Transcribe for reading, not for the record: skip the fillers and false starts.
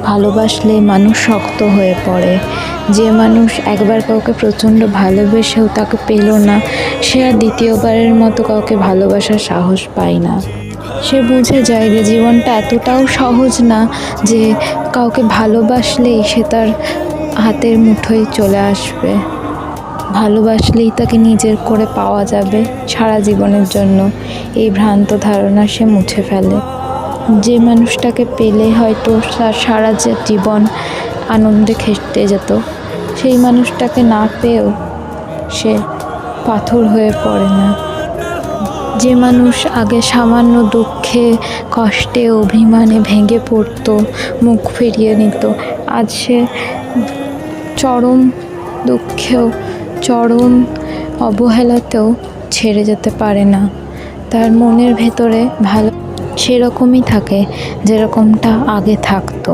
ভালোবাসলে মানুষ শক্ত হয়ে পড়ে। যে মানুষ একবার কাউকে প্রচণ্ড ভালোবেসেও তাকে পেল না, সে আর দ্বিতীয়বারের মতো কাউকে ভালোবাসার সাহস পায় না। সে বুঝে যায় যে জীবনটা এতটাও সহজ না যে কাউকে ভালোবাসলেই সে তার হাতের মুঠোয় চলে আসবে, ভালোবাসলেই তাকে নিজের করে পাওয়া যাবে সারা জীবনের জন্য। এই ভ্রান্ত ধারণা সে মুছে ফেলে। যে মানুষটাকে পেলে হয়তো তার সারা জীবন আনন্দে কেটে যেত, সেই মানুষটাকে না পেয়েও সে পাথর হয়ে পড়ে না। যে মানুষ আগে সামান্য দুঃখে, কষ্টে, অভিমানে ভেঙে পড়তো, মুখ ফিরিয়ে নিত, আজ সে চরম দুঃখেও, চরম অবহেলাতেও ছেড়ে যেতে পারে না। তার মনের ভেতরে ভালো সেরকমই থাকে যেরকমটা আগে থাকতো।